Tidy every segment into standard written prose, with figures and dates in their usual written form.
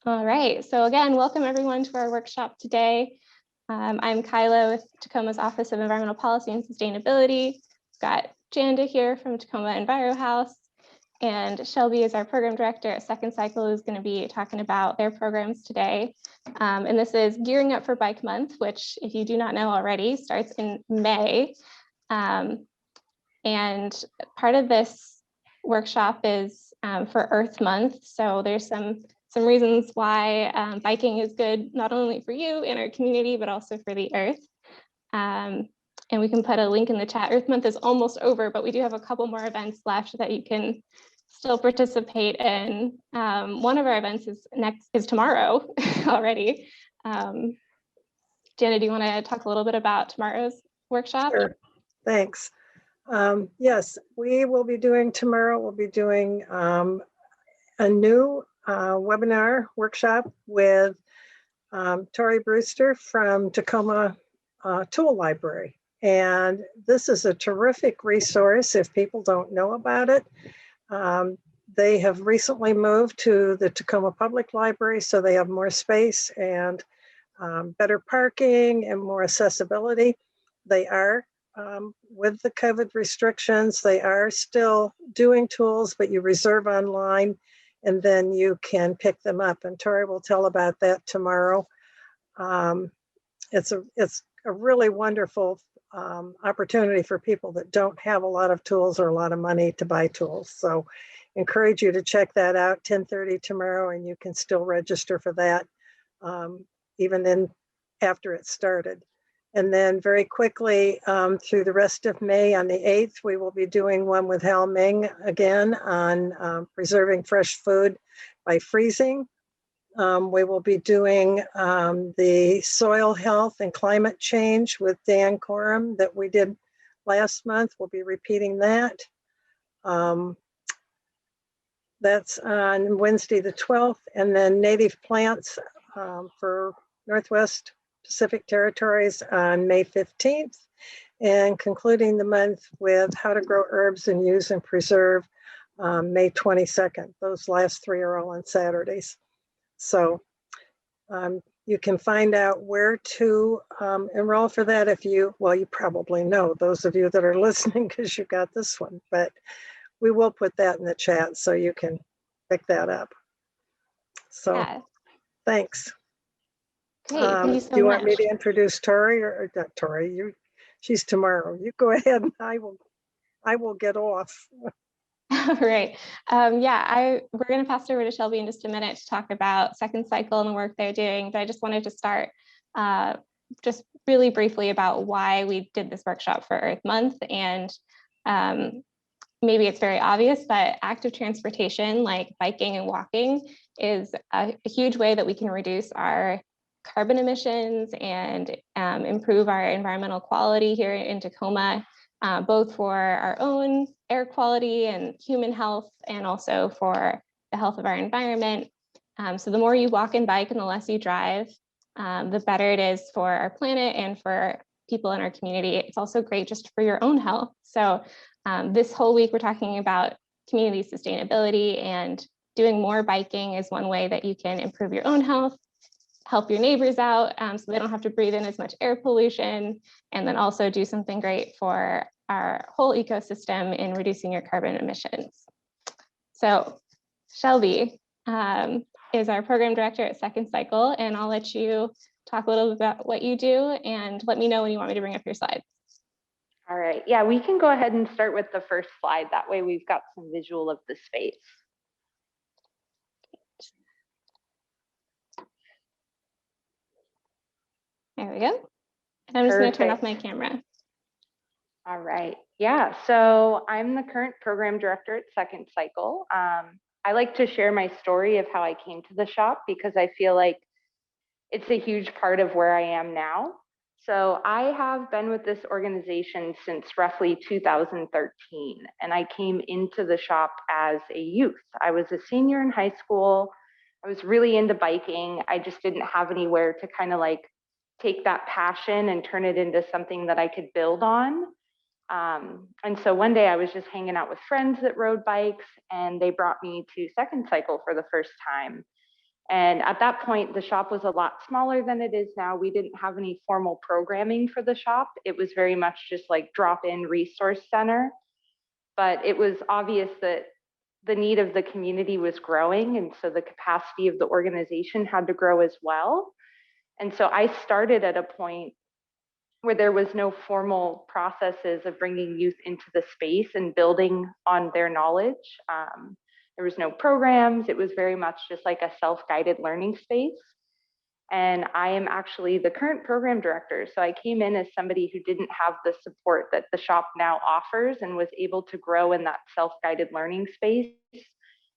All right, so again, welcome everyone to our workshop today. I'm Kyla with Tacoma's Office of Environmental Policy and Sustainability. We've got Janda here from Tacoma EnviroHouse, and Shelby is our program director at Second Cycle, who's going to be talking about their programs today. And this is Gearing Up for Bike Month, which, if you do not know already, starts in May. And part of this workshop is for Earth Month, so there's some reasons why biking is good, not only for you and our community, but also for the earth. And we can put a link in the chat. Earth Month is almost over, but we do have a couple more events left that you can still participate in. One of our events is tomorrow already. Jana, do you want to talk a little bit about tomorrow's workshop? Sure, thanks. Yes, we will be doing tomorrow. We'll be doing a new webinar workshop with Tori Brewster from Tacoma Tool Library. And this is a terrific resource if people don't know about it. They have recently moved to the Tacoma Public Library, so they have more space and better parking and more accessibility. They are, with the COVID restrictions, they are still doing tools, but you reserve online and then you can pick them up. And Tori will tell about that tomorrow. It's a really wonderful opportunity for people that don't have a lot of tools or a lot of money to buy tools. So encourage you to check that out, 10:30 tomorrow, and you can still register for that even after it started. And then very quickly through the rest of May, on the 8th, we will be doing one with Hal Ming again on preserving fresh food by freezing. We will be doing the soil health and climate change with Dan Coram that we did last month. We'll be repeating that. That's on Wednesday the 12th, and then native plants for Northwest Pacific Territories on May 15th, and concluding the month with how to grow herbs and use and preserve May 22nd. Those last three are all on Saturdays. So you can find out where to enroll for that if you probably know, those of you that are listening because you got this one, but we will put that in the chat so you can pick that up. So yeah. Thanks. Great, thank you so much. Do you want me to introduce Tori or not Tori? She's tomorrow. You go ahead and I will get off. All right. We're going to pass it over to Shelby in just a minute to talk about Second Cycle and the work they're doing. But I just wanted to start just really briefly about why we did this workshop for Earth Month. And maybe it's very obvious, but active transportation like biking and walking is a huge way that we can reduce our carbon emissions and improve our environmental quality here in Tacoma, both for our own air quality and human health, and also for the health of our environment. So the more you walk and bike and the less you drive, the better it is for our planet and for people in our community. It's also great just for your own health. So this whole week, we're talking about community sustainability, and doing more biking is one way that you can improve your own health, help your neighbors out so they don't have to breathe in as much air pollution, and then also do something great for our whole ecosystem in reducing your carbon emissions. So Shelby is our program director at Second Cycle, and I'll let you talk a little bit about what you do and let me know when you want me to bring up your slides. All right, yeah, we can go ahead and start with the first slide. That way we've got some visual of the space. There we go. And I'm just going to turn off my camera. All right. Yeah. So I'm the current program director at Second Cycle. I like to share my story of how I came to the shop because I feel like it's a huge part of where I am now. So I have been with this organization since roughly 2013, and I came into the shop as a youth. I was a senior in high school. I was really into biking. I just didn't have anywhere to kind of like take that passion and turn it into something that I could build on. And so one day I was just hanging out with friends that rode bikes, and they brought me to Second Cycle for the first time. And at that point, the shop was a lot smaller than it is now. We didn't have any formal programming for the shop. It was very much just like drop-in resource center. But it was obvious that the need of the community was growing, and so the capacity of the organization had to grow as well. And so I started at a point where there was no formal processes of bringing youth into the space and building on their knowledge. There was no programs. It was very much just like a self-guided learning space. And I am actually the current program director. So I came in as somebody who didn't have the support that the shop now offers and was able to grow in that self-guided learning space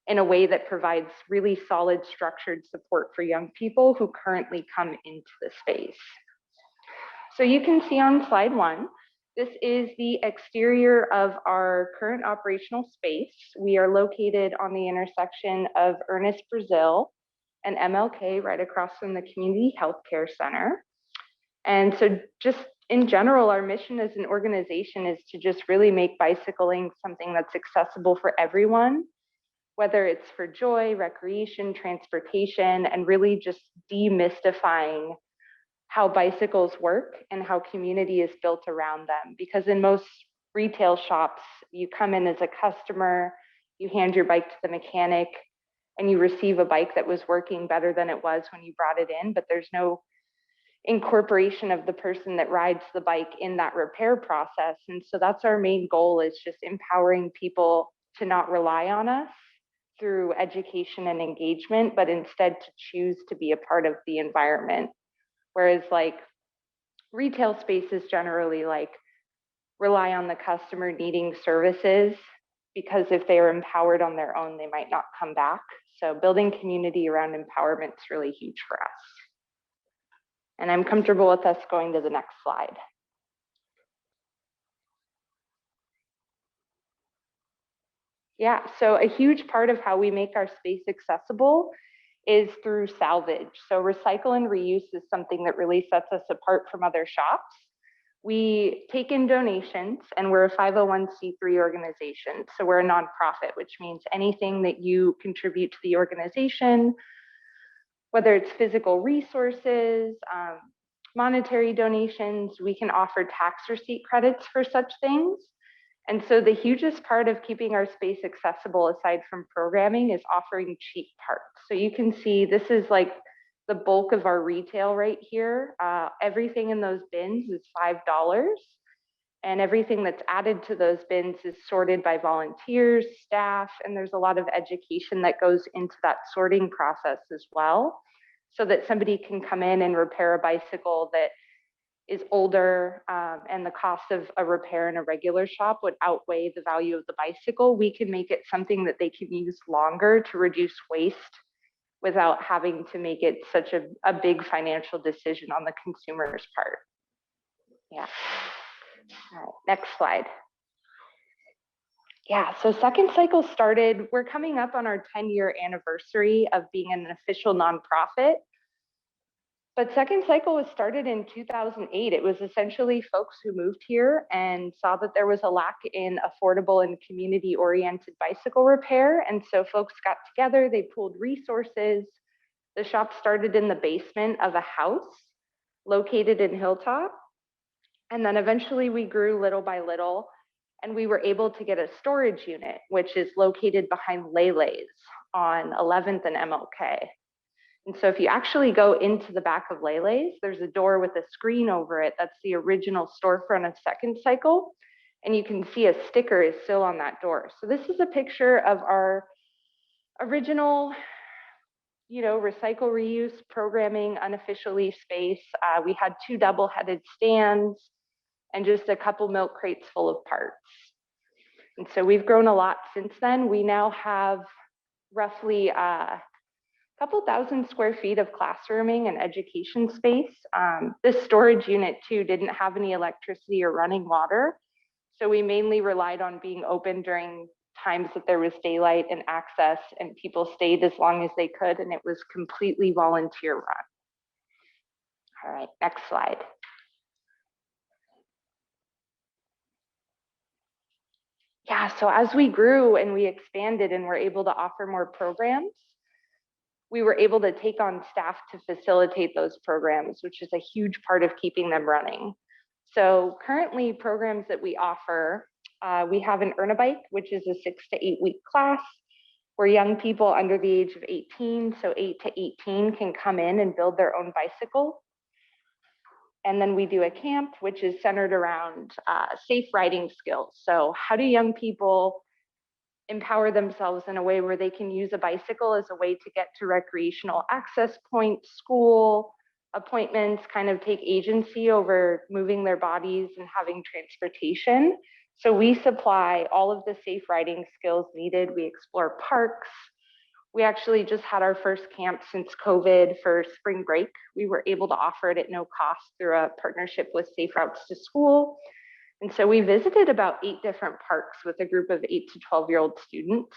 in a way that provides really solid structured support for young people who currently come into the space. So you can see on slide 1, this is the exterior of our current operational space. We are located on the intersection of Ernest Brazil and MLK, right across from the Community Healthcare Center. And so just in general, our mission as an organization is to just really make bicycling something that's accessible for everyone, whether it's for joy, recreation, transportation, and really just demystifying how bicycles work and how community is built around them. Because in most retail shops, you come in as a customer, you hand your bike to the mechanic, and you receive a bike that was working better than it was when you brought it in, but there's no incorporation of the person that rides the bike in that repair process. And so that's our main goal, is just empowering people to not rely on us through education and engagement, but instead to choose to be a part of the environment. Whereas like retail spaces generally like rely on the customer needing services, because if they are empowered on their own, they might not come back. So building community around empowerment is really huge for us. And I'm comfortable with us going to the next slide. Yeah, so a huge part of how we make our space accessible is through salvage. So recycle and reuse is something that really sets us apart from other shops. We take in donations, and we're a 501c3 organization. So we're a nonprofit, which means anything that you contribute to the organization, whether it's physical resources, monetary donations, we can offer tax receipt credits for such things. And so the hugest part of keeping our space accessible, aside from programming, is offering cheap parts. So you can see this is like the bulk of our retail right here. Everything in those bins is $5. And everything that's added to those bins is sorted by volunteers, staff, and there's a lot of education that goes into that sorting process as well, so that somebody can come in and repair a bicycle that is older, and the cost of a repair in a regular shop would outweigh the value of the bicycle. We can make it something that they can use longer to reduce waste without having to make it such a big financial decision on the consumer's part. Yeah. All right, next slide. Yeah, so Second Cycle started, we're coming up on our 10-year anniversary of being an official nonprofit. But Second Cycle was started in 2008. It was essentially folks who moved here and saw that there was a lack in affordable and community-oriented bicycle repair. And so folks got together, they pooled resources. The shop started in the basement of a house located in Hilltop. And then eventually we grew little by little, and we were able to get a storage unit, which is located behind Lele's on 11th and MLK. And so if you actually go into the back of Lele's, there's a door with a screen over it. That's the original storefront of Second Cycle. And you can see a sticker is still on that door. So this is a picture of our original, recycle, reuse, programming, unofficial leaf space. We had 2 double-headed stands and just a couple milk crates full of parts. And so we've grown a lot since then. We now have roughly couple thousand square feet of classrooming and education space. This storage unit too didn't have any electricity or running water. So we mainly relied on being open during times that there was daylight and access, and people stayed as long as they could, and it was completely volunteer run. All right, next slide. Yeah, so as we grew and we expanded and were able to offer more programs, we were able to take on staff to facilitate those programs, which is a huge part of keeping them running. So currently programs that we offer, we have an Earn a Bike, which is a 6 to 8 week class where young people under the age of 18, so 8 to 18, can come in and build their own bicycle. And then we do a camp, which is centered around safe riding skills. So how do young people empower themselves in a way where they can use a bicycle as a way to get to recreational access points, school, appointments, kind of take agency over moving their bodies and having transportation. So we supply all of the safe riding skills needed. We explore parks. We actually just had our first camp since COVID for spring break. We were able to offer it at no cost through a partnership with Safe Routes to School. And so we visited about 8 different parks with a group of 8 to 12-year-old students.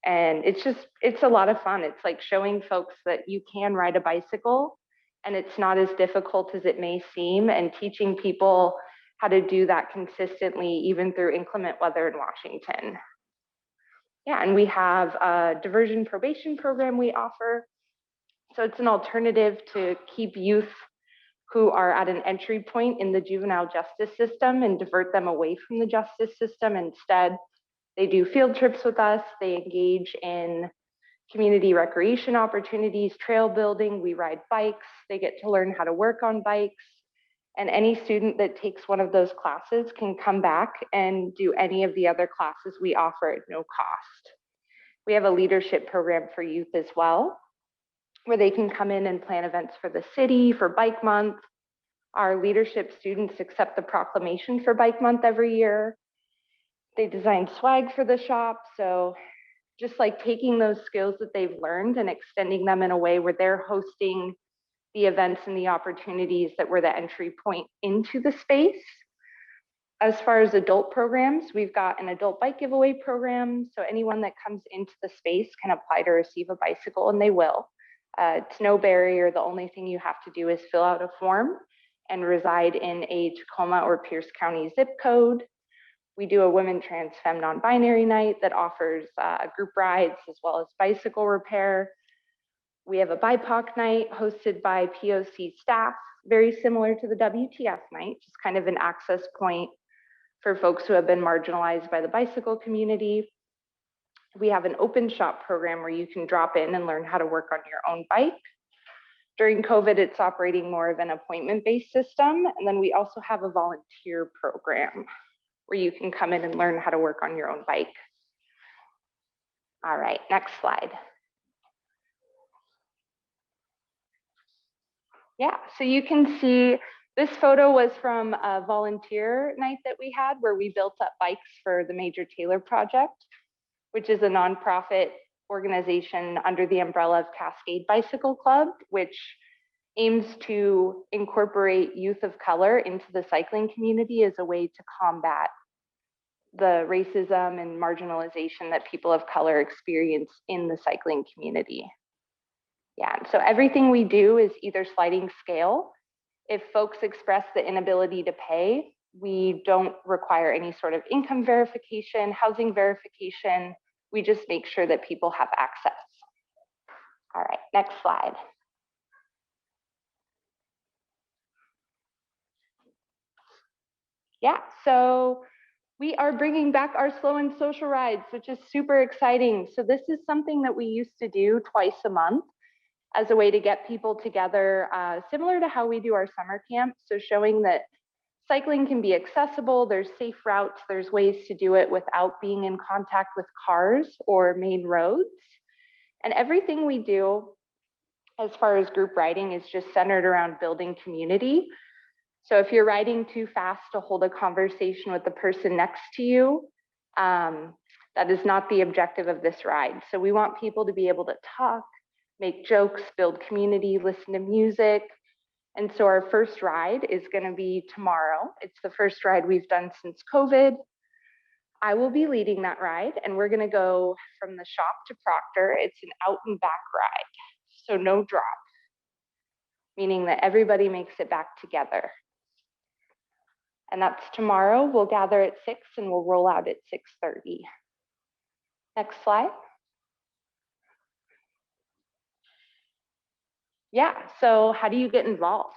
And it's a lot of fun. It's like showing folks that you can ride a bicycle and it's not as difficult as it may seem, and teaching people how to do that consistently, even through inclement weather in Washington. Yeah, and we have a diversion probation program we offer. So it's an alternative to keep youth who are at an entry point in the juvenile justice system and divert them away from the justice system. Instead, they do field trips with us. They engage in community recreation opportunities, trail building. We ride bikes. They get to learn how to work on bikes. And any student that takes one of those classes can come back and do any of the other classes we offer at no cost. We have a leadership program for youth as well, where they can come in and plan events for the city, for Bike Month. Our leadership students accept the proclamation for Bike Month every year. They design swag for the shop. So just like taking those skills that they've learned and extending them in a way where they're hosting the events and the opportunities that were the entry point into the space. As far as adult programs, we've got an adult bike giveaway program. So anyone that comes into the space can apply to receive a bicycle, and they will. It's no barrier. The only thing you have to do is fill out a form and reside in a Tacoma or Pierce County zip code. We do a women, trans, femme, non-binary night that offers group rides as well as bicycle repair. We have a BIPOC night hosted by POC staff, very similar to the WTF night, just kind of an access point for folks who have been marginalized by the bicycle community. We have an open shop program where you can drop in and learn how to work on your own bike. During COVID, it's operating more of an appointment-based system. And then we also have a volunteer program where you can come in and learn how to work on your own bike. All right, next slide. Yeah, so you can see this photo was from a volunteer night that we had where we built up bikes for the Major Taylor Project, which is a nonprofit organization under the umbrella of Cascade Bicycle Club, which aims to incorporate youth of color into the cycling community as a way to combat the racism and marginalization that people of color experience in the cycling community. Yeah, so everything we do is either sliding scale. If folks express the inability to pay, we don't require any sort of income verification, housing verification. We just make sure that people have access. All right, next slide. Yeah, so we are bringing back our slow and social rides, which is super exciting. So this is something that we used to do twice a month as a way to get people together, similar to how we do our summer camp. So showing that cycling can be accessible, there's safe routes, there's ways to do it without being in contact with cars or main roads. And everything we do as far as group riding is just centered around building community. So if you're riding too fast to hold a conversation with the person next to you, that is not the objective of this ride. So we want people to be able to talk, make jokes, build community, listen to music. And so our first ride is going to be tomorrow. It's the first ride we've done since COVID. I will be leading that ride, and we're going to go from the shop to Proctor. It's an out and back ride, so no drop, meaning that everybody makes it back together. And that's tomorrow. We'll gather at 6 and we'll roll out at 6:30. Next slide. Yeah, so how do you get involved?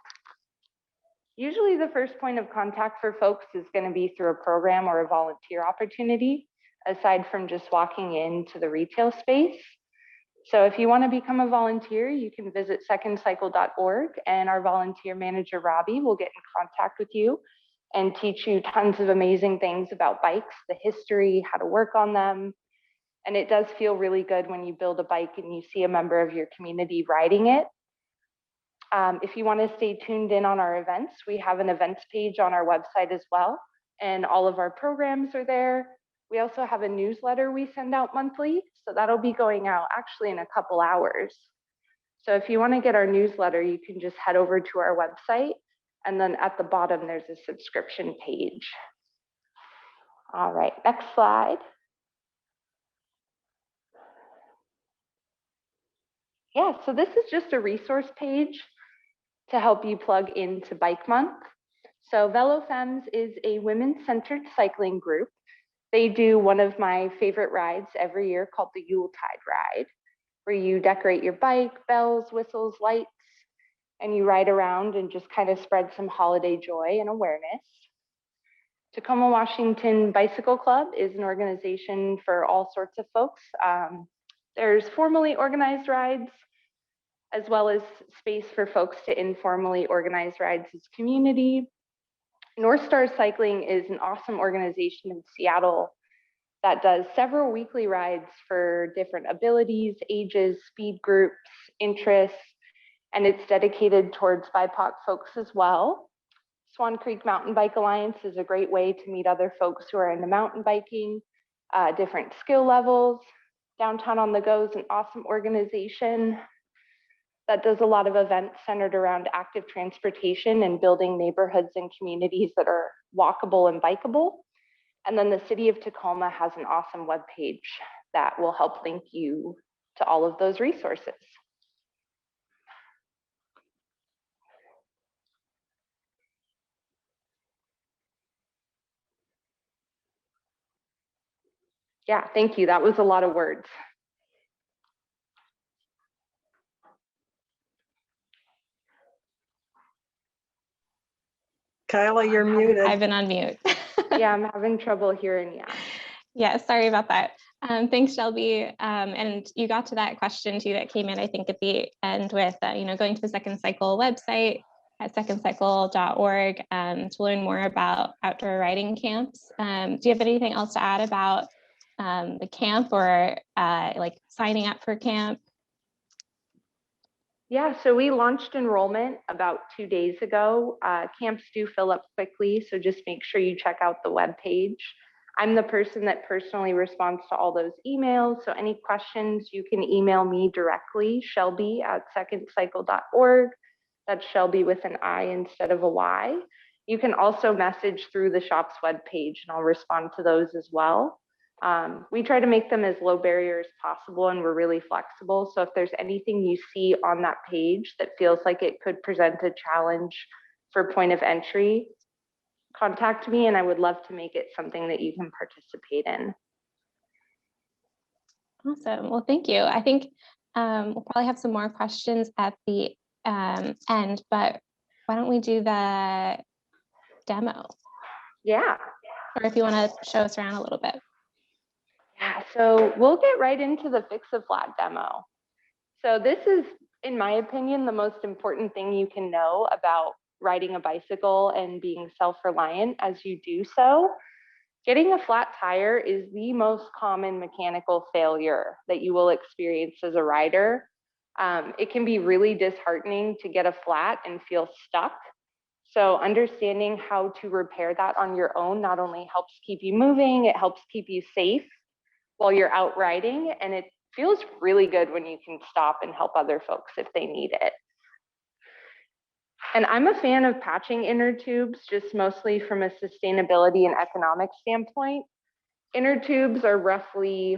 Usually the first point of contact for folks is going to be through a program or a volunteer opportunity, aside from just walking into the retail space. So if you want to become a volunteer, you can visit secondcycle.org, and our volunteer manager, Robbie, will get in contact with you and teach you tons of amazing things about bikes, the history, how to work on them. And it does feel really good when you build a bike and you see a member of your community riding it. If you want to stay tuned in on our events, we have an events page on our website as well, and all of our programs are there. We also have a newsletter we send out monthly, so that'll be going out actually in a couple hours. So if you want to get our newsletter, you can just head over to our website, and then at the bottom there's a subscription page. All right, next slide. Yeah, so this is just a resource page to help you plug into Bike Month. So VeloFemmes is a women-centered cycling group. They do one of my favorite rides every year called the Yuletide Ride, where you decorate your bike, bells, whistles, lights, and you ride around and just kind of spread some holiday joy and awareness. Tacoma, Washington Bicycle Club is an organization for all sorts of folks. There's formally organized rides, as well as space for folks to informally organize rides as community. North Star Cycling is an awesome organization in Seattle that does several weekly rides for different abilities, ages, speed groups, interests, and it's dedicated towards BIPOC folks as well. Swan Creek Mountain Bike Alliance is a great way to meet other folks who are into mountain biking, different skill levels. Downtown on the Go is an awesome organization that does a lot of events centered around active transportation and building neighborhoods and communities that are walkable and bikeable. And then the city of Tacoma has an awesome webpage that will help link you to all of those resources. Yeah, thank you. That was a lot of words. Kyla, you're muted. I've been on mute. Yeah, I'm having trouble hearing you. Yeah, sorry about that. Thanks, Shelby. And you got to that question too that came in, I think, at the end with, going to the Second Cycle website at secondcycle.org to learn more about outdoor riding camps. Do you have anything else to add about the camp or like signing up for camp? Yeah, so we launched enrollment about 2 days ago. Camps do fill up quickly, so just make sure you check out the webpage. I'm the person that personally responds to all those emails, so any questions, you can email me directly, shelby@secondcycle.org. That's Shelby with an I instead of a Y. You can also message through the shop's webpage, and I'll respond to those as well. We try to make them as low barrier as possible, and we're really flexible. So if there's anything you see on that page that feels like it could present a challenge for point of entry, contact me, and I would love to make it something that you can participate in. Awesome. Well, thank you. I think we'll probably have some more questions at the end, but why don't we do the demo? Yeah. Or if you want to show us around a little bit. Yeah, so we'll get right into the Fix a Flat demo. So this is, in my opinion, the most important thing you can know about riding a bicycle and being self-reliant as you do so. Getting a flat tire is the most common mechanical failure that you will experience as a rider. It can be really disheartening to get a flat and feel stuck. So understanding how to repair that on your own not only helps keep you moving, it helps keep you safe while you're out riding, and it feels really good when you can stop and help other folks if they need it. And I'm a fan of patching inner tubes, just mostly from a sustainability and economic standpoint. Inner tubes are roughly,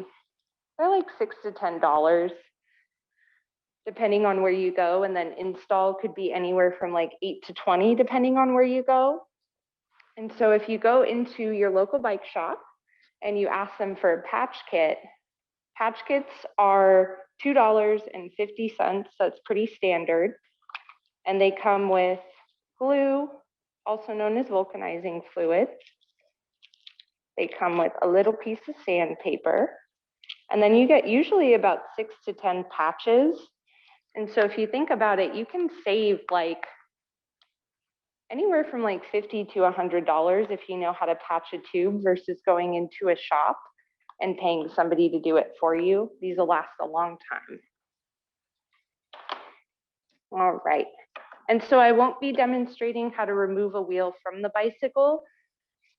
they're like $6 to $10, depending on where you go, and then install could be anywhere from like 8 to 20, depending on where you go. And so if you go into your local bike shop and you ask them for a patch kits are $2.50. That's pretty standard. And they come with glue, also known as vulcanizing fluid. They come with a little piece of sandpaper. And then you get usually about 6 to 10 patches. And so if you think about it, you can save like anywhere from like $50 to $100 if you know how to patch a tube versus going into a shop and paying somebody to do it for you. These will last a long time. All right. And so I won't be demonstrating how to remove a wheel from the bicycle,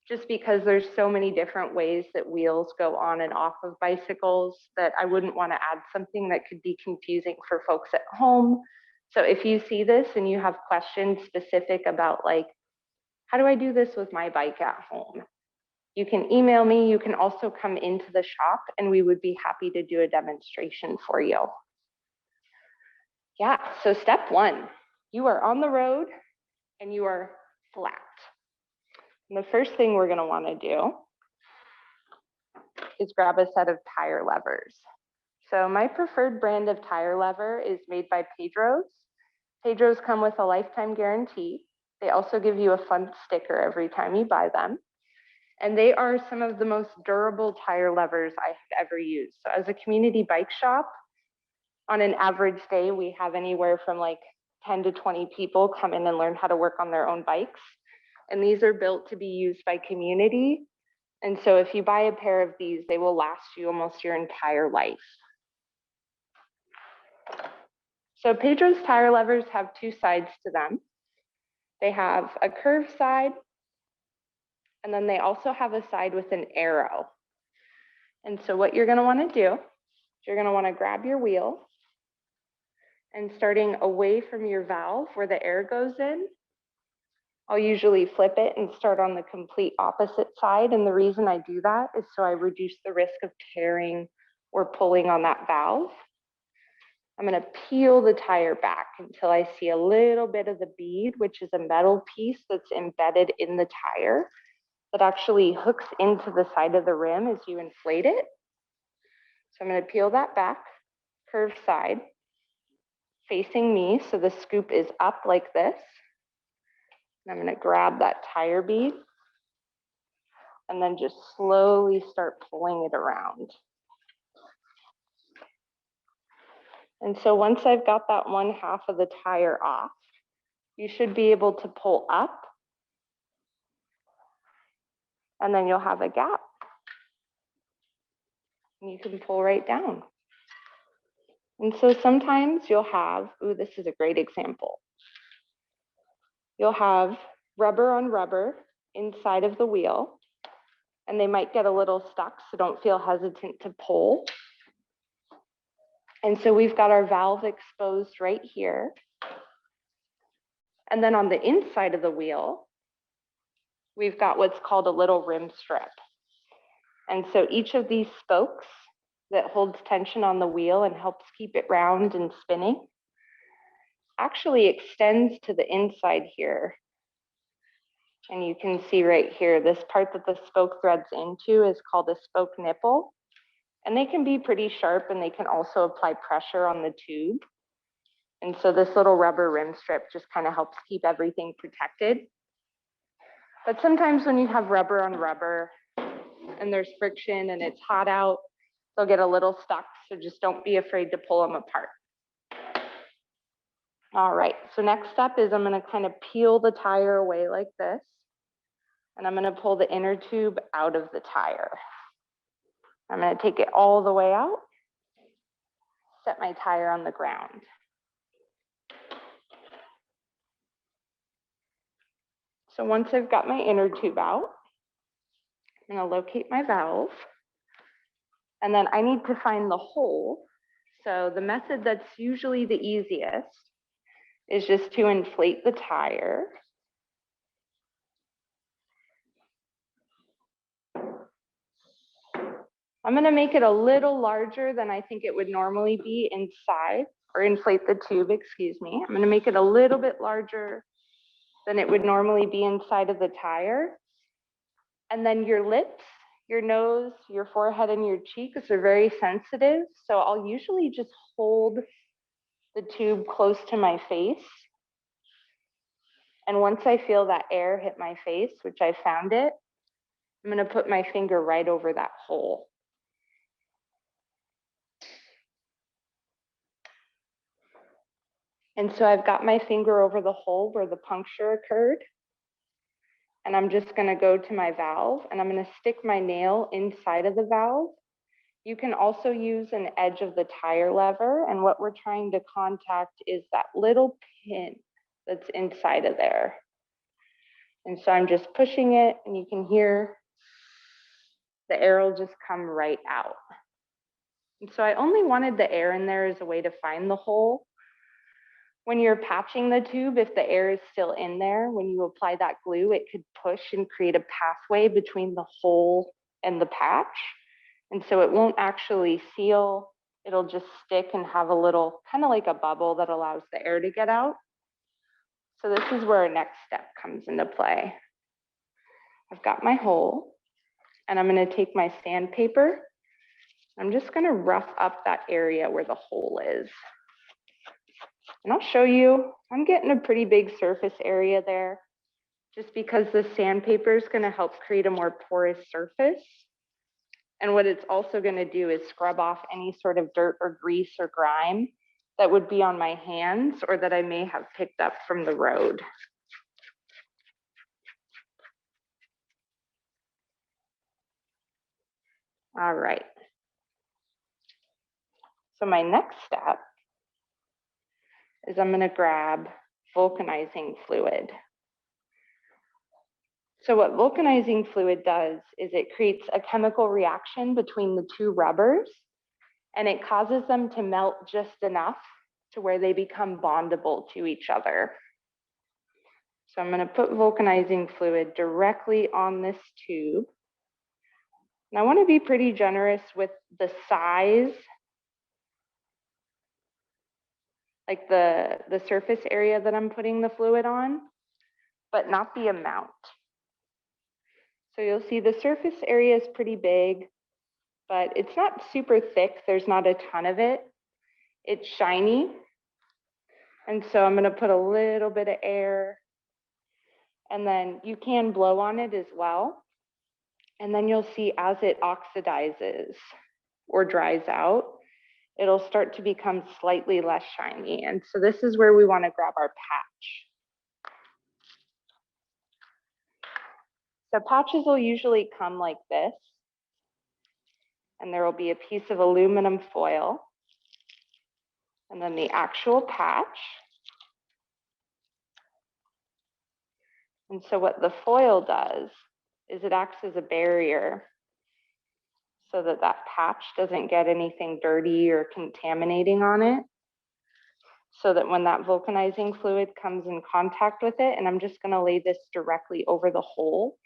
just because there's so many different ways that wheels go on and off of bicycles that I wouldn't want to add something that could be confusing for folks at home. So if you see this and you have questions specific about like, how do I do this with my bike at home? You can email me. You can also come into the shop and we would be happy to do a demonstration for you. Yeah, so step one, you are on the road and you are flat. And the first thing we're gonna wanna do is grab a set of tire levers. So my preferred brand of tire lever is made by Pedro's. Pedro's come with a lifetime guarantee. They also give you a fun sticker every time you buy them. And they are some of the most durable tire levers I have ever used. So as a community bike shop, on an average day, we have anywhere from like 10 to 20 people come in and learn how to work on their own bikes. And these are built to be used by community. And so if you buy a pair of these, they will last you almost your entire life. So Pedro's tire levers have two sides to them. They have a curved side, and then they also have a side with an arrow. And so what you're gonna wanna do, is you're gonna wanna grab your wheel, and starting away from your valve where the air goes in, I'll usually flip it and start on the complete opposite side. And the reason I do that is so I reduce the risk of tearing or pulling on that valve. I'm gonna peel the tire back until I see a little bit of the bead, which is a metal piece that's embedded in the tire that actually hooks into the side of the rim as you inflate it. So I'm gonna peel that back, curved side, facing me, so the scoop is up like this. And I'm gonna grab that tire bead and then just slowly start pulling it around. And so once I've got that one half of the tire off, you should be able to pull up, and then you'll have a gap. And you can pull right down. And so sometimes you'll have, ooh, this is a great example. You'll have rubber on rubber inside of the wheel, and they might get a little stuck, so don't feel hesitant to pull. And so we've got our valve exposed right here. And then on the inside of the wheel, we've got what's called a little rim strip. And so each of these spokes that holds tension on the wheel and helps keep it round and spinning actually extends to the inside here. And you can see right here, this part that the spoke threads into is called a spoke nipple. And they can be pretty sharp, and they can also apply pressure on the tube. And so this little rubber rim strip just kind of helps keep everything protected. But sometimes when you have rubber on rubber and there's friction and it's hot out, they'll get a little stuck. So just don't be afraid to pull them apart. All right, so next step is I'm gonna kind of peel the tire away like this. And I'm gonna pull the inner tube out of the tire. I'm gonna take it all the way out, set my tire on the ground. So once I've got my inner tube out, I'm gonna locate my valve, and then I need to find the hole. So the method that's usually the easiest is just to inflate the tire. I'm gonna make it a little larger than I think it would normally be inside, or inflate the tube, excuse me. I'm gonna make it a little bit larger than it would normally be inside of the tire. And then your lips, your nose, your forehead, and your cheeks are very sensitive. So I'll usually just hold the tube close to my face And once I feel that air hit my face, which I found it, I'm going to put my finger right over that hole. And so I've got my finger over the hole where the puncture occurred. And I'm just going to go to my valve and I'm going to stick my nail inside of the valve. You can also use an edge of the tire lever. And what we're trying to contact is that little pin that's inside of there. And so I'm just pushing it and you can hear the air will just come right out. And so I only wanted the air in there as a way to find the hole. When you're patching the tube, if the air is still in there, when you apply that glue, it could push and create a pathway between the hole and the patch. And so it won't actually seal. It'll just stick and have a little, kind of like a bubble that allows the air to get out. So this is where our next step comes into play. I've got my hole and I'm going to take my sandpaper. I'm just going to rough up that area where the hole is. And I'll show you, I'm getting a pretty big surface area there just because the sandpaper is going to help create a more porous surface. And what it's also going to do is scrub off any sort of dirt or grease or grime that would be on my hands or that I may have picked up from the road. All right. So my next step is I'm going to grab vulcanizing fluid. So what vulcanizing fluid does is it creates a chemical reaction between the two rubbers and it causes them to melt just enough to where they become bondable to each other. So I'm going to put vulcanizing fluid directly on this tube. And I want to be pretty generous with the size, like the surface area that I'm putting the fluid on, but not the amount. So you'll see the surface area is pretty big, but it's not super thick. There's not a ton of it. It's shiny. And so I'm going to put a little bit of air and then you can blow on it as well. And then you'll see as it oxidizes or dries out, it'll start to become slightly less shiny. And so this is where we want to grab our patch. So patches will usually come like this. And there will be a piece of aluminum foil. And then the actual patch. And so what the foil does is it acts as a barrier so that that patch doesn't get anything dirty or contaminating on it. So that when that vulcanizing fluid comes in contact with it, and I'm just going to lay this directly over the hole,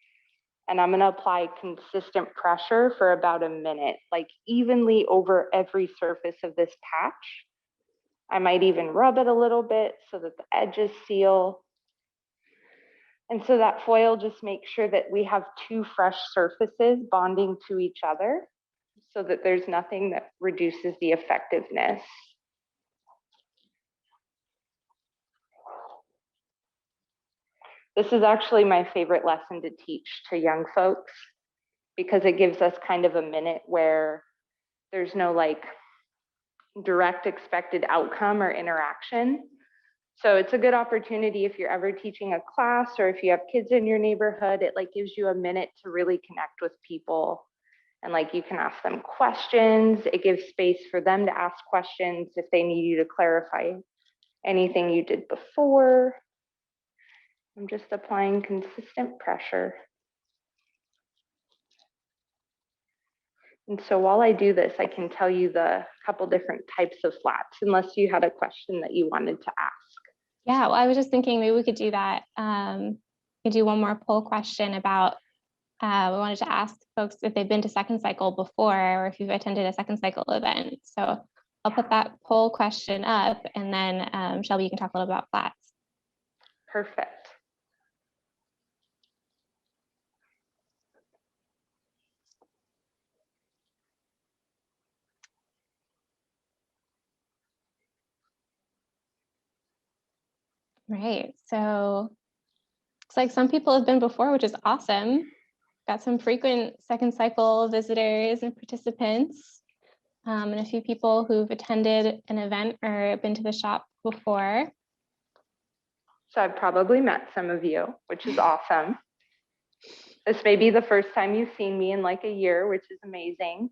and I'm going to apply consistent pressure for about a minute, like evenly over every surface of this patch. I might even rub it a little bit so that the edges seal. And so that foil just makes sure that we have two fresh surfaces bonding to each other so that there's nothing that reduces the effectiveness. This is actually my favorite lesson to teach to young folks because it gives us kind of a minute where there's no like direct expected outcome or interaction. So it's a good opportunity if you're ever teaching a class or if you have kids in your neighborhood, it like gives you a minute to really connect with people. And like you can ask them questions. It gives space for them to ask questions if they need you to clarify anything you did before. I'm just applying consistent pressure. And so while I do this, I can tell you the couple different types of flats, unless you had a question that you wanted to ask. Yeah, well, I was just thinking maybe we could do that. We could do one more poll question about, we wanted to ask folks if they've been to second cycle before or if you've attended a second cycle event. So I'll put that poll question up and then Shelby, you can talk a little about flats. Perfect. Right, so Looks like some people have been before, which is awesome. Got some frequent second cycle visitors and participants, and a few people who've attended an event or been to the shop before. So I've probably met some of you, which is awesome. This may be the first time you've seen me in like a year, which is amazing.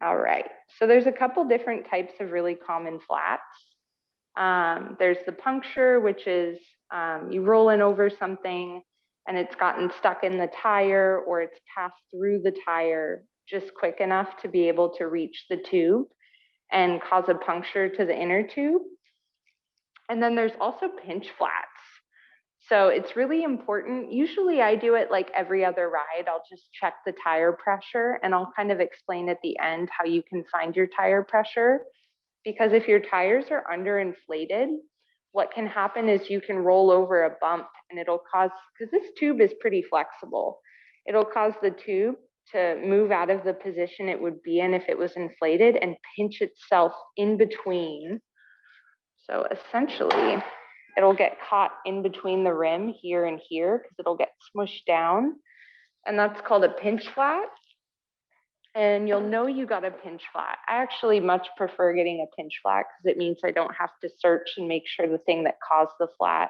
All right, so there's a couple different types of really common flats. There's the puncture, which is you roll in over something and it's gotten stuck in the tire, or it's passed through the tire just quick enough to be able to reach the tube and cause a puncture to the inner tube. And then there's also pinch flats. So it's really important. Usually I do it like every other ride. I'll just check the tire pressure, and I'll kind of explain at the end how you can find your tire pressure. Because if your tires are underinflated, what can happen is you can roll over a bump, and it'll cause, because this tube is pretty flexible, it'll cause the tube to move out of the position it would be in if it was inflated and pinch itself in between. So essentially, it'll get caught in between the rim here and here because it'll get smushed down. And that's called a pinch flat. And you'll know you got a pinch flat. I actually much prefer getting a pinch flat because it means I don't have to search and make sure the thing that caused the flat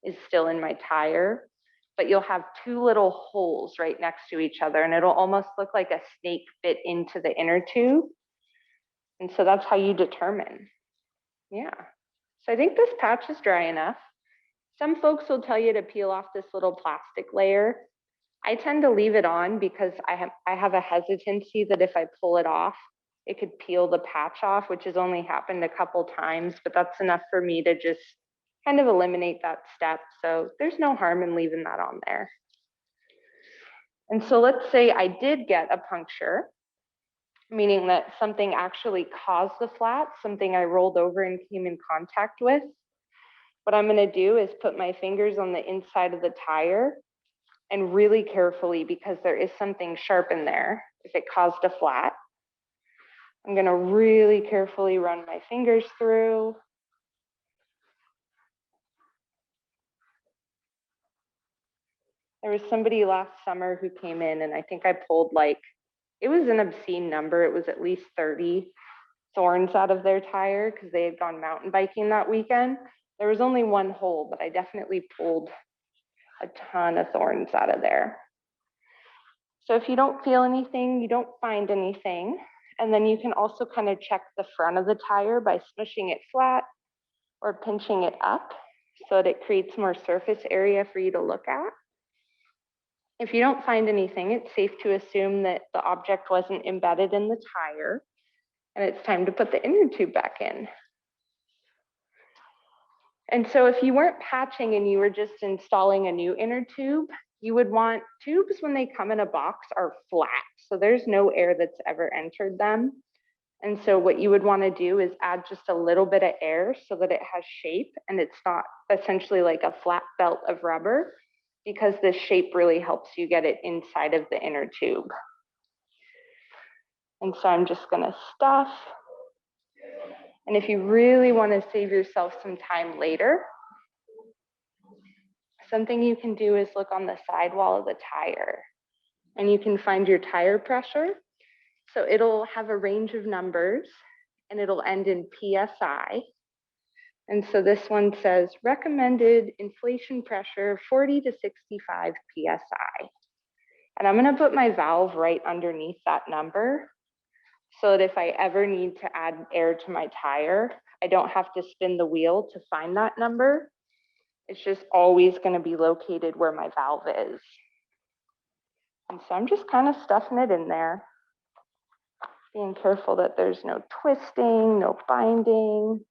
is still in my tire. But you'll have two little holes right next to each other, and it'll almost look like a snake bit into the inner tube. And so that's how you determine. Yeah. So I think this patch is dry enough. Some folks will tell you to peel off this little plastic layer. I tend to leave it on because I have a hesitancy that if I pull it off, it could peel the patch off, which has only happened a couple times, but that's enough for me to just kind of eliminate that step. So there's no harm in leaving that on there. And so let's say I did get a puncture, meaning that something actually caused the flat, something I rolled over and came in contact with. What I'm going to do is put my fingers on the inside of the tire, and really carefully, because there is something sharp in there if it caused a flat. I'm going to really carefully run my fingers through. There was somebody last summer who came in, and I think I pulled like, it was an obscene number. It was at least 30 thorns out of their tire because they had gone mountain biking that weekend. There was only one hole, but I definitely pulled a ton of thorns out of there. So if you don't feel anything, you don't find anything. And then you can also kind of check the front of the tire by smushing it flat or pinching it up so that it creates more surface area for you to look at. If you don't find anything, it's safe to assume that the object wasn't embedded in the tire, and it's time to put the inner tube back in. And so if you weren't patching and you were just installing a new inner tube, you would want tubes when they come in a box are flat. So there's no air that's ever entered them. And so what you would want to do is add just a little bit of air so that it has shape and it's not essentially like a flat belt of rubber, because this shape really helps you get it inside of the inner tube. And so I'm just going to stuff. And if you really want to save yourself some time later, something you can do is look on the sidewall of the tire, and you can find your tire pressure. So it'll have a range of numbers, and it'll end in PSI. And so this one says recommended inflation pressure 40 to 65 PSI. And I'm going to put my valve right underneath that number, so that if I ever need to add air to my tire, I don't have to spin the wheel to find that number. It's just always going to be located where my valve is. And so I'm just kind of stuffing it in there, being careful that there's no twisting, no binding.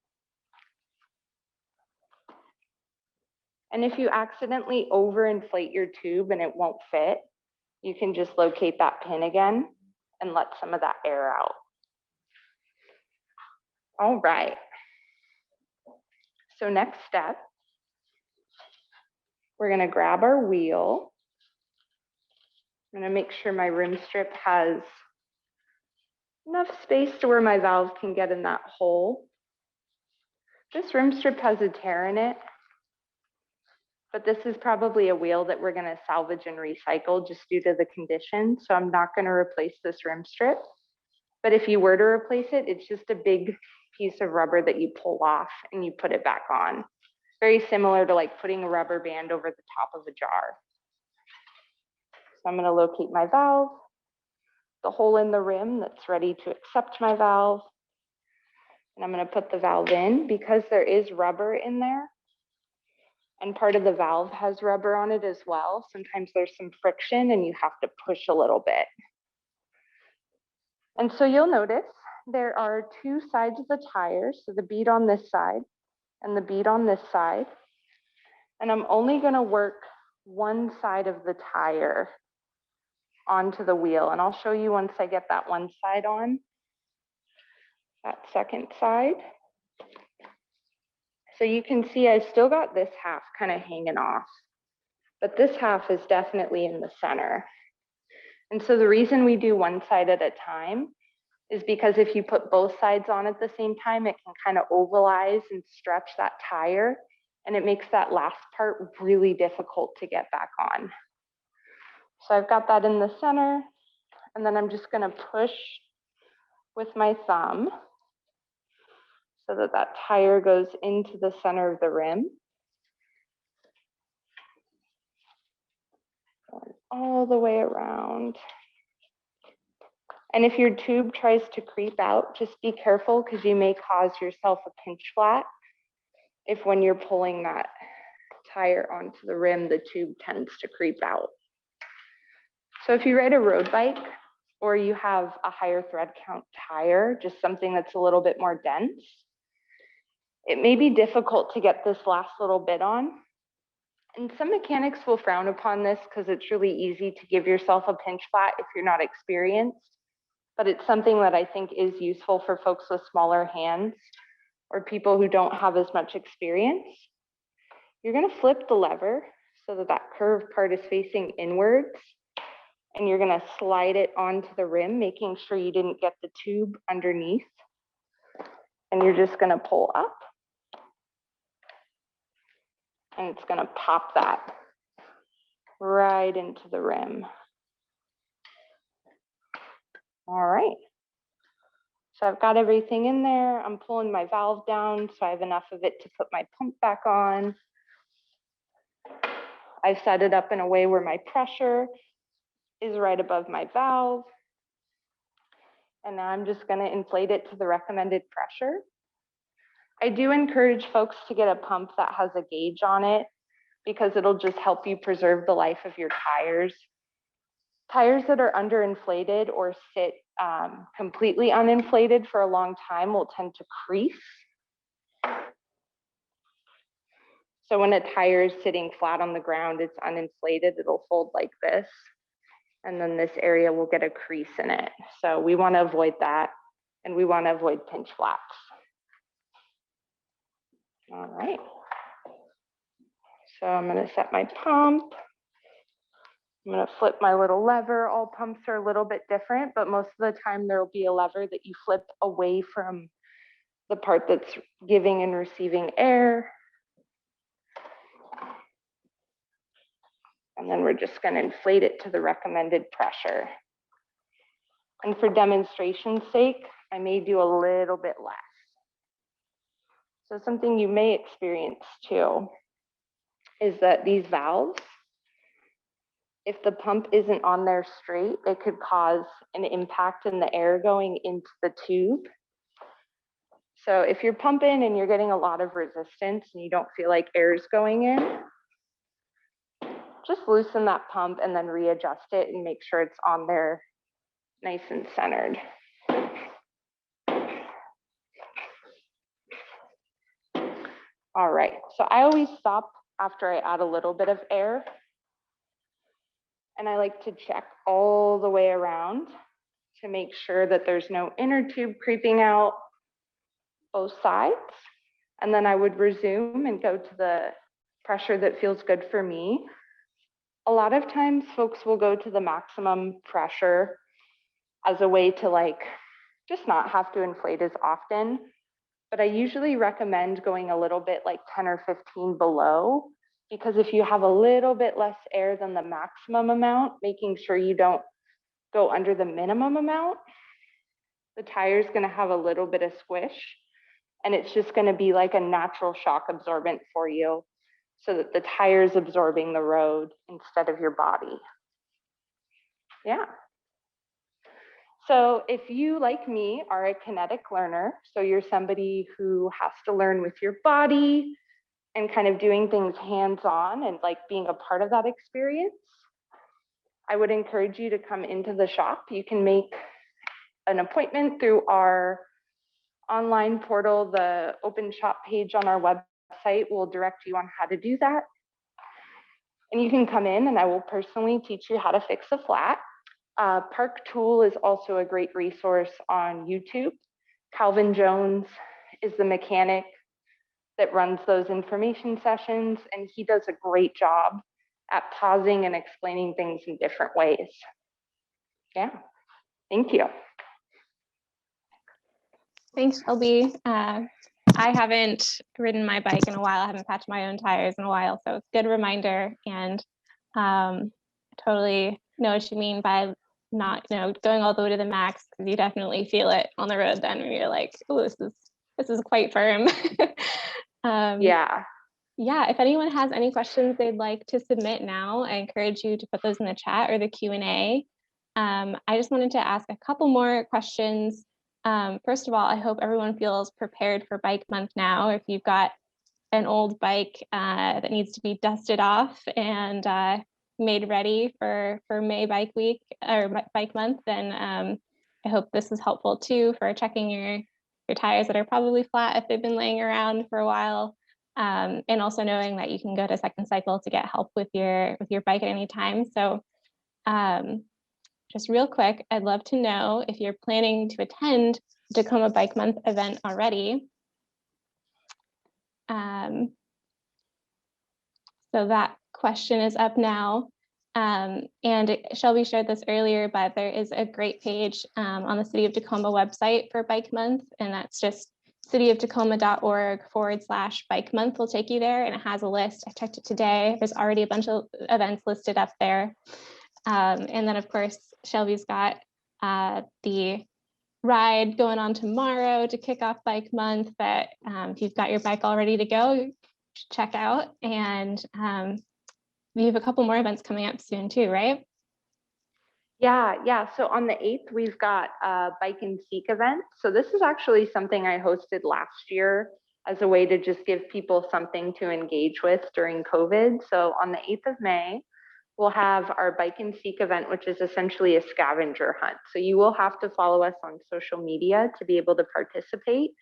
And if you accidentally overinflate your tube and it won't fit, you can just locate that pin again and let some of that air out. All right. So next step, we're going to grab our wheel. I'm going to make sure my rim strip has enough space to where my valve can get in that hole. This rim strip has a tear in it, but this is probably a wheel that we're gonna salvage and recycle just due to the condition. So I'm not gonna replace this rim strip. But if you were to replace it, it's just a big piece of rubber that you pull off and you put it back on. Very similar to like putting a rubber band over the top of a jar. So I'm gonna locate my valve, the hole in the rim that's ready to accept my valve. And I'm gonna put the valve in because there is rubber in there. And part of the valve has rubber on it as well. Sometimes there's some friction and you have to push a little bit. And so you'll notice there are two sides of the tire. So the bead on this side and the bead on this side. And I'm only gonna work one side of the tire onto the wheel. And I'll show you once I get that one side on, that second side. So you can see I've still got this half kind of hanging off, but this half is definitely in the center. And so the reason we do one side at a time is because if you put both sides on at the same time, it can kind of ovalize and stretch that tire, and it makes that last part really difficult to get back on. So I've got that in the center, and then I'm just gonna push with my thumb so that that tire goes into the center of the rim. Going all the way around. And if your tube tries to creep out, just be careful because you may cause yourself a pinch flat if when you're pulling that tire onto the rim, the tube tends to creep out. So if you ride a road bike or you have a higher thread count tire, just something that's a little bit more dense, it may be difficult to get this last little bit on. And some mechanics will frown upon this because it's really easy to give yourself a pinch flat if you're not experienced. But it's something that I think is useful for folks with smaller hands or people who don't have as much experience. You're gonna flip the lever so that that curved part is facing inwards, and you're gonna slide it onto the rim, making sure you didn't get the tube underneath. And you're just gonna pull up, and it's gonna pop that right into the rim. All right. So I've got everything in there. I'm pulling my valve down so I have enough of it to put my pump back on. I've set it up in a way where my pressure is right above my valve. And now I'm just gonna inflate it to the recommended pressure. I do encourage folks to get a pump that has a gauge on it because it'll just help you preserve the life of your tires. Tires that are underinflated or sit completely uninflated for a long time will tend to crease. So when a tire is sitting flat on the ground, it's uninflated, it'll fold like this. And then this area will get a crease in it. So we want to avoid that, and we want to avoid pinch flats. All right. So I'm going to set my pump. I'm going to flip my little lever. All pumps are a little bit different, but most of the time there will be a lever that you flip away from the part that's giving and receiving air. And then we're just going to inflate it to the recommended pressure. And for demonstration's sake, I may do a little bit less. So something you may experience too is that these valves, if the pump isn't on there straight, it could cause an impact in the air going into the tube. So if you're pumping and you're getting a lot of resistance and you don't feel like air is going in, just loosen that pump and then readjust it and make sure it's on there nice and centered. All right, so I always stop after I add a little bit of air. And I like to check all the way around to make sure that there's no inner tube creeping out both sides. And then I would resume and go to the pressure that feels good for me. A lot of times folks will go to the maximum pressure as a way to just not have to inflate as often. But I usually recommend going a little bit 10 or 15 below, because if you have a little bit less air than the maximum amount, making sure you don't go under the minimum amount, the tire is going to have a little bit of squish, and it's just going to be like a natural shock absorbent for you, so that the tire is absorbing the road instead of your body. Yeah. So if you, like me, are a kinetic learner, so you're somebody who has to learn with your body and kind of doing things hands-on and like being a part of that experience, I would encourage you to come into the shop. You can make an appointment through our online portal. The open shop page on our website will direct you on how to do that. And you can come in and I will personally teach you how to fix a flat. Park Tool is also a great resource on YouTube. Calvin Jones is the mechanic that runs those information sessions, and he does a great job at pausing and explaining things in different ways. Yeah, thank you. Thanks, Shelby. I haven't ridden my bike in a while. I haven't patched my own tires in a while, so it's a good reminder. And totally know what you mean by not, going all the way to the max, because you definitely feel it on the road then when you're like, oh, this is quite firm. Yeah. Yeah, if anyone has any questions they'd like to submit now, I encourage you to put those in the chat or the Q&A. I just wanted to ask a couple more questions. First of all, I hope everyone feels prepared for Bike Month now. If you've got an old bike that needs to be dusted off and made ready for May Bike Week or Bike Month, then I hope this is helpful too for checking your tires that are probably flat if they've been laying around for a while. And also knowing that you can go to Second Cycle to get help with your bike at any time. So just real quick, I'd love to know if you're planning to attend the Tacoma Bike Month event already. So that question is up now. And Shelby shared this earlier, but there is a great page on the City of Tacoma website for Bike Month, and that's just cityoftacoma.org/bike month will take you there, and it has a list. I checked it today. There's already a bunch of events listed up there. And then of course, Shelby's got the ride going on tomorrow to kick off Bike Month that if you've got your bike all ready to go, you should check out. And we have a couple more events coming up soon too, right? Yeah. So on the 8th, we've got a Bike and Seek event. So this is actually something I hosted last year as a way to just give people something to engage with during COVID. So on the 8th of May, we'll have our Bike and Seek event, which is essentially a scavenger hunt. So you will have to follow us on social media to be able to participate.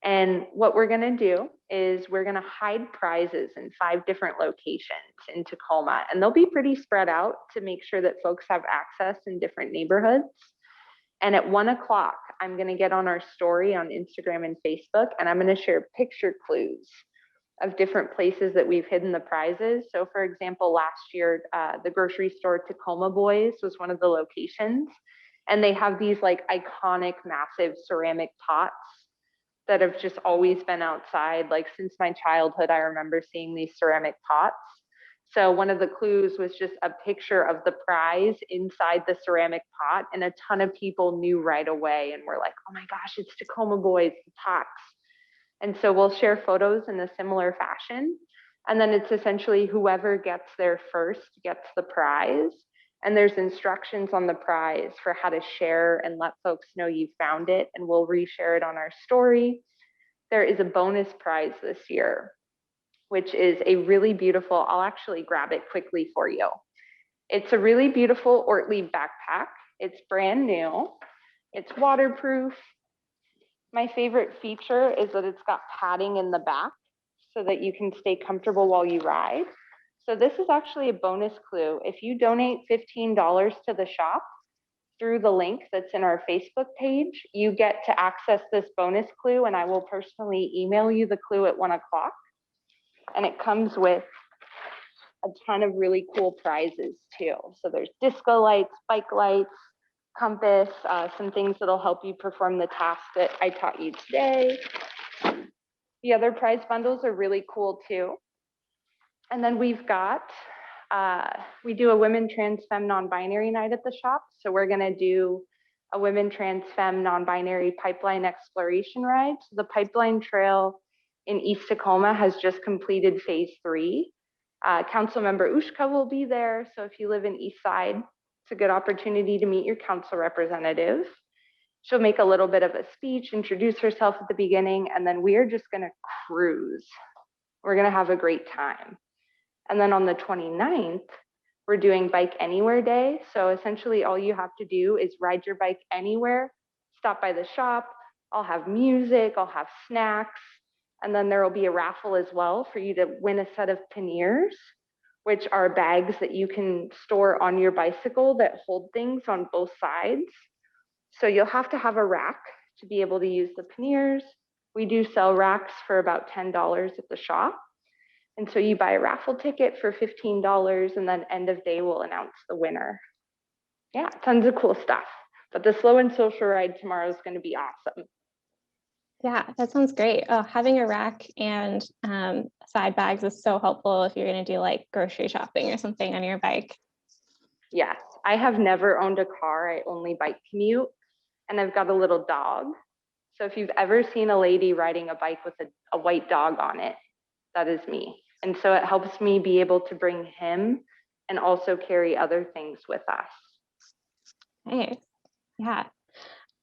And what we're going to do is we're going to hide prizes in 5 different locations in Tacoma, and they'll be pretty spread out to make sure that folks have access in different neighborhoods. And at 1 o'clock, I'm going to get on our story on Instagram and Facebook, and I'm going to share picture clues of different places that we've hidden the prizes. So for example, last year, the grocery store Tacoma Boys was one of the locations, and they have these like iconic, massive ceramic pots that have just always been outside. Like since my childhood, I remember seeing these ceramic pots. So one of the clues was just a picture of the prize inside the ceramic pot, and a ton of people knew right away and were like, oh my gosh, it's Tacoma Boys, the pots. And so we'll share photos in a similar fashion. And then it's essentially whoever gets there first gets the prize. And there's instructions on the prize for how to share and let folks know you found it, and we'll reshare it on our story. There is a bonus prize this year, which is a really beautiful, I'll actually grab it quickly for you. It's a really beautiful Ortlieb backpack. It's brand new. It's waterproof. My favorite feature is that it's got padding in the back so that you can stay comfortable while you ride. So this is actually a bonus clue. If you donate $15 to the shop through the link that's in our Facebook page, you get to access this bonus clue, and I will personally email you the clue at 1 o'clock. And it comes with a ton of really cool prizes too. So there's disco lights, bike lights, compass, some things that'll help you perform the task that I taught you today. The other prize bundles are really cool too. And then we've got, we do a women, trans, femme, non-binary night at the shop. So we're gonna do a women, trans, femme, non-binary pipeline exploration ride. So the pipeline trail in East Tacoma has just completed phase 3. Council member Ushka will be there. So if you live in East Side, it's a good opportunity to meet your council representative. She'll make a little bit of a speech, introduce herself at the beginning, and then we are just gonna cruise. We're gonna have a great time. And then on the 29th, we're doing Bike Anywhere Day. So essentially all you have to do is ride your bike anywhere, stop by the shop. I'll have music, I'll have snacks, and then there will be a raffle as well for you to win a set of panniers, which are bags that you can store on your bicycle that hold things on both sides. So you'll have to have a rack to be able to use the panniers. We do sell racks for about $10 at the shop. And so you buy a raffle ticket for $15, and then end of day we'll announce the winner. Yeah, tons of cool stuff. But the slow and social ride tomorrow is going to be awesome. Yeah, that sounds great. Oh, having a rack and side bags is so helpful if you're going to do like grocery shopping or something on your bike. Yes, I have never owned a car. I only bike commute, and I've got a little dog. So if you've ever seen a lady riding a bike with a white dog on it, that is me. And so it helps me be able to bring him and also carry other things with us. Nice. Yeah.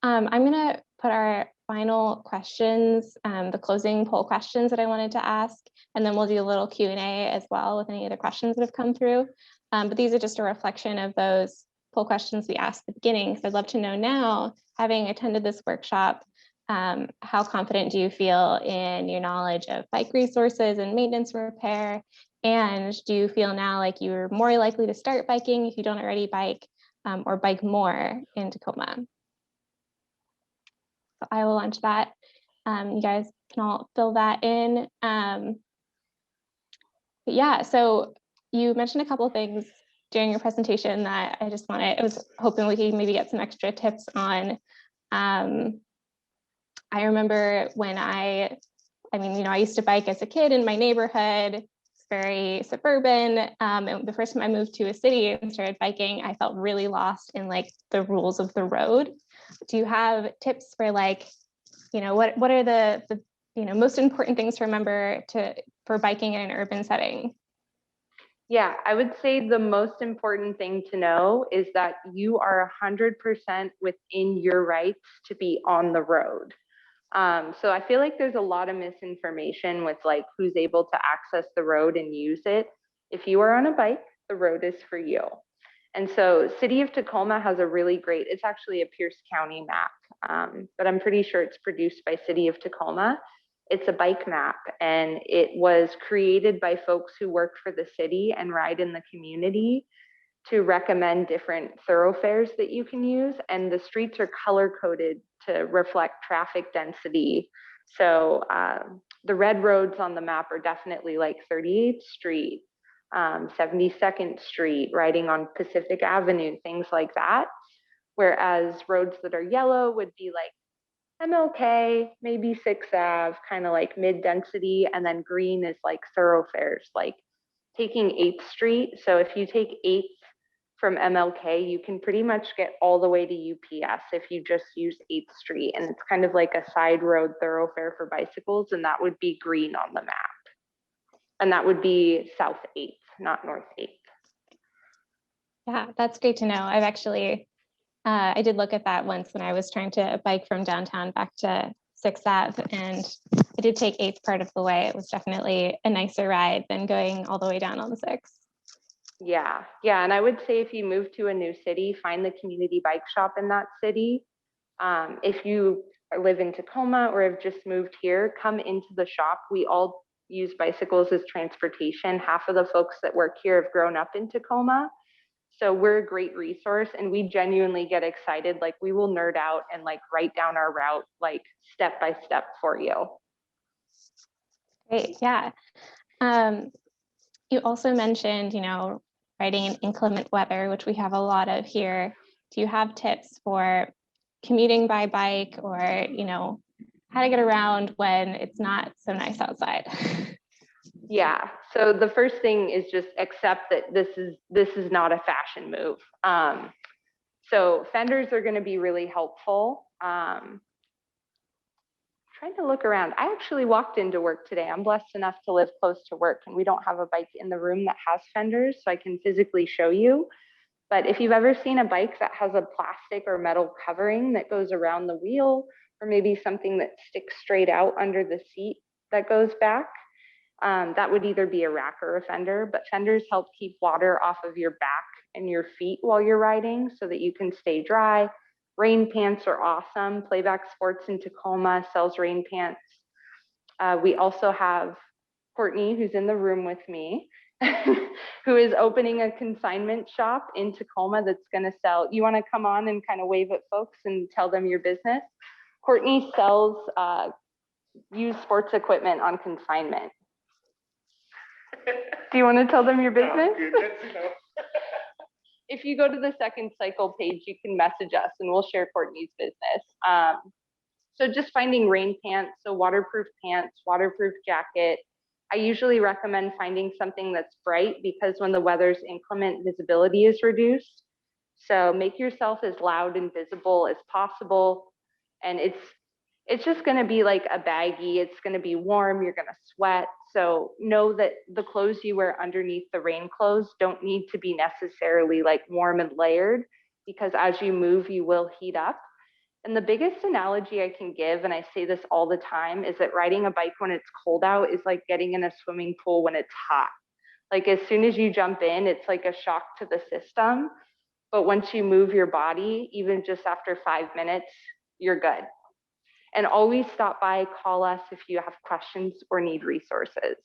I'm going to put our final questions, the closing poll questions that I wanted to ask, and then we'll do a little Q&A as well with any of the questions that have come through. But these are just a reflection of those poll questions we asked at the beginning. So I'd love to know now, having attended this workshop, how confident do you feel in your knowledge of bike resources and maintenance repair? And do you feel now like you're more likely to start biking if you don't already bike, or bike more in Tacoma? So I will launch that. You guys can all fill that in. Yeah, so you mentioned a couple of things during your presentation that I was hoping we could maybe get some extra tips on. I remember when I used to bike as a kid in my neighborhood. It's very suburban. And the first time I moved to a city and started biking, I felt really lost in like the rules of the road. Do you have tips for like, what are the most important things to remember for biking in an urban setting? Yeah, I would say the most important thing to know is that you are 100% within your rights to be on the road. So I feel like there's a lot of misinformation with like who's able to access the road and use it. If you are on a bike, the road is for you. And so City of Tacoma has a really great, it's actually a Pierce County map, but I'm pretty sure it's produced by City of Tacoma. It's a bike map, and it was created by folks who work for the city and ride in the community to recommend different thoroughfares that you can use. And the streets are color coded to reflect traffic density. So the red roads on the map are definitely like 38th Street, 72nd Street, riding on Pacific Avenue, things like that. Whereas roads that are yellow would be like MLK, maybe 6th Ave, kind of like mid-density, and then green is like thoroughfares, like taking 8th Street. So if you take 8th from MLK, you can pretty much get all the way to UPS if you just use 8th Street. And it's kind of like a side road thoroughfare for bicycles, and that would be green on the map. And that would be South 8th, not North 8th. Yeah, that's great to know. I've actually, I did look at that once when I was trying to bike from downtown back to 6th Ave, and I did take 8th part of the way. It was definitely a nicer ride than going all the way down on the 6th. Yeah, and I would say if you move to a new city, find the community bike shop in that city. If you live in Tacoma or have just moved here, come into the shop. We all use bicycles as transportation. Half of the folks that work here have grown up in Tacoma. So we're a great resource, and we genuinely get excited. Like we will nerd out and like write down our route, like step by step for you. Great, yeah. You also mentioned, riding in inclement weather, which we have a lot of here. Do you have tips for commuting by bike, or, how to get around when it's not so nice outside? Yeah, so the first thing is just accept that this is not a fashion move. So fenders are going to be really helpful. Trying to look around. I actually walked into work today. I'm blessed enough to live close to work, and we don't have a bike in the room that has fenders, so I can physically show you. But if you've ever seen a bike that has a plastic or metal covering that goes around the wheel, or maybe something that sticks straight out under the seat that goes back, that would either be a rack or a fender, but fenders help keep water off of your back and your feet while you're riding so that you can stay dry. Rain pants are awesome. Playback Sports in Tacoma sells rain pants. We also have Courtney, who's in the room with me, who is opening a consignment shop in Tacoma that's going to sell. You want to come on and kind of wave at folks and tell them your business? Courtney sells used sports equipment on consignment. Do you want to tell them your business? If you go to the Second Cycle page, you can message us and we'll share Courtney's business. So just finding rain pants, so waterproof pants, waterproof jacket. I usually recommend finding something that's bright because when the weather's inclement, visibility is reduced. So make yourself as loud and visible as possible. And it's just going to be like a baggie. It's going to be warm. You're going to sweat. So know that the clothes you wear underneath the rain clothes don't need to be necessarily like warm and layered, because as you move, you will heat up. And the biggest analogy I can give, and I say this all the time, is that riding a bike when it's cold out is like getting in a swimming pool when it's hot. Like as soon as you jump in, it's like a shock to the system. But once you move your body, even just after 5 minutes, you're good. And always stop by, call us if you have questions or need resources.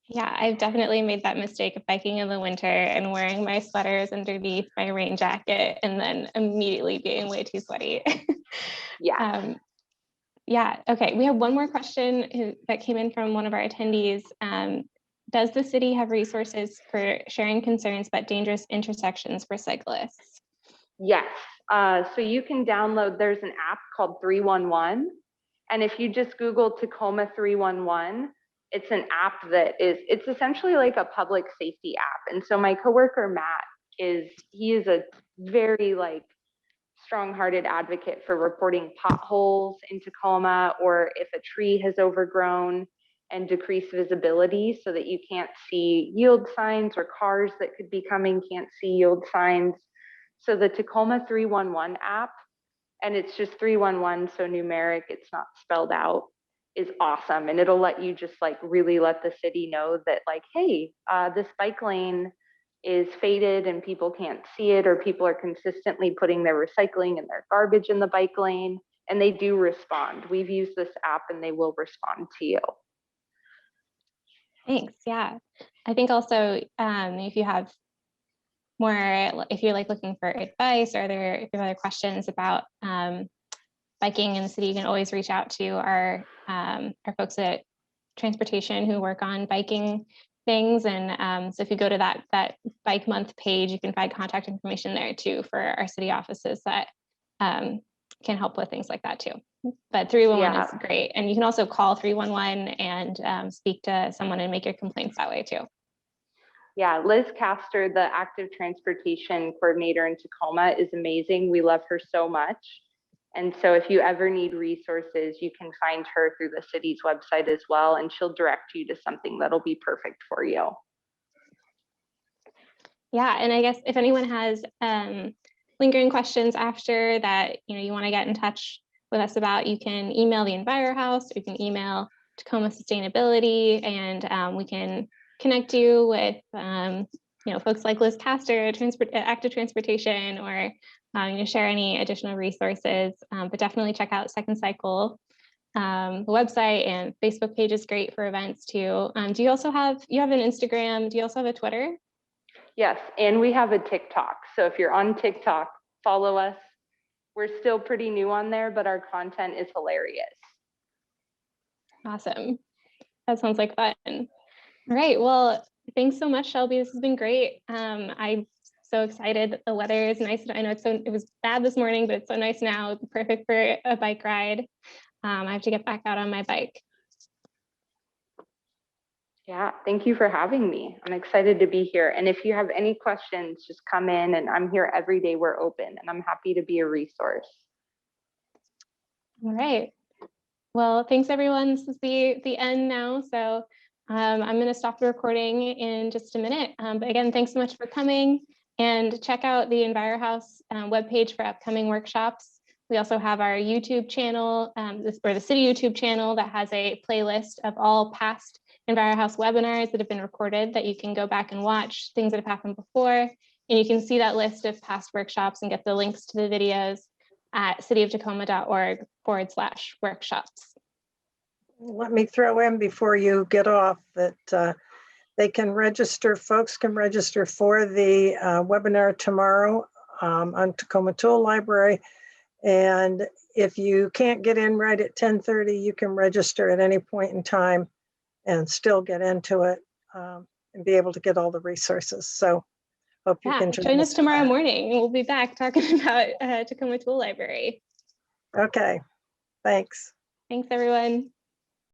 Yeah, I've definitely made that mistake of biking in the winter and wearing my sweaters underneath my rain jacket and then immediately being way too sweaty. Yeah. Yeah, okay. We have one more question that came in from one of our attendees. Does the city have resources for sharing concerns about dangerous intersections for cyclists? Yes. So you can download, there's an app called 311. And if you just Google Tacoma 311, it's an app that it's essentially like a public safety app. And so my coworker, Matt, he is a very like strong-hearted advocate for reporting potholes in Tacoma, or if a tree has overgrown and decreased visibility so that you can't see yield signs, or cars that could be coming can't see yield signs. So the Tacoma 311 app, and it's just 311, so numeric, it's not spelled out, is awesome. And it'll let you just like really let the city know that like, hey, this bike lane is faded and people can't see it, or people are consistently putting their recycling and their garbage in the bike lane, and they do respond. We've used this app and they will respond to you. Thanks. Yeah, I think also if you have more, if you're like looking for advice, or if you have other questions about biking in the city, you can always reach out to our folks at transportation who work on biking things. And so if you go to that bike month page, you can find contact information there too for our city offices that can help with things like that too. But 311 is great. And you can also call 311 and speak to someone and make your complaints that way too. Yeah, Liz Castor, the active transportation coordinator in Tacoma, is amazing. We love her so much. And so if you ever need resources, you can find her through the city's website as well, and she'll direct you to something that'll be perfect for you. Yeah, and I guess if anyone has lingering questions after that, you want to get in touch with us about, you can email the EnviroHouse, or you can email Tacoma Sustainability, and we can connect you with folks like Liz Castor, active transportation, or share any additional resources. But definitely check out Second Cycle. The website and Facebook page is great for events too. Do you also have an Instagram? Do you also have a Twitter? Yes, and we have a TikTok. So if you're on TikTok, follow us. We're still pretty new on there, but our content is hilarious. Awesome. That sounds like fun. All right. Well, thanks so much, Shelby. This has been great. I'm so excited. The weather is nice. I know it was bad this morning, but it's so nice now. It's perfect for a bike ride. I have to get back out on my bike. Yeah, thank you for having me. I'm excited to be here. And if you have any questions, just come in, and I'm here every day. We're open, and I'm happy to be a resource. All right. Well, thanks everyone. This is the end now. So I'm going to stop the recording in just a minute. But again, thanks so much for coming, and check out the EnviroHouse webpage for upcoming workshops. We also have our YouTube channel, or the city YouTube channel, that has a playlist of all past EnviroHouse webinars that have been recorded that you can go back and watch things that have happened before. And you can see that list of past workshops and get the links to the videos at cityoftacoma.org/workshops. Let me throw in before you get off that they can register, folks can register for the webinar tomorrow on Tacoma Tool Library. And if you can't get in right at 10:30, you can register at any point in time and still get into it and be able to get all the resources. So hope you can Join us tomorrow morning. We'll be back talking about Tacoma Tool Library. Okay, thanks. Thanks, everyone.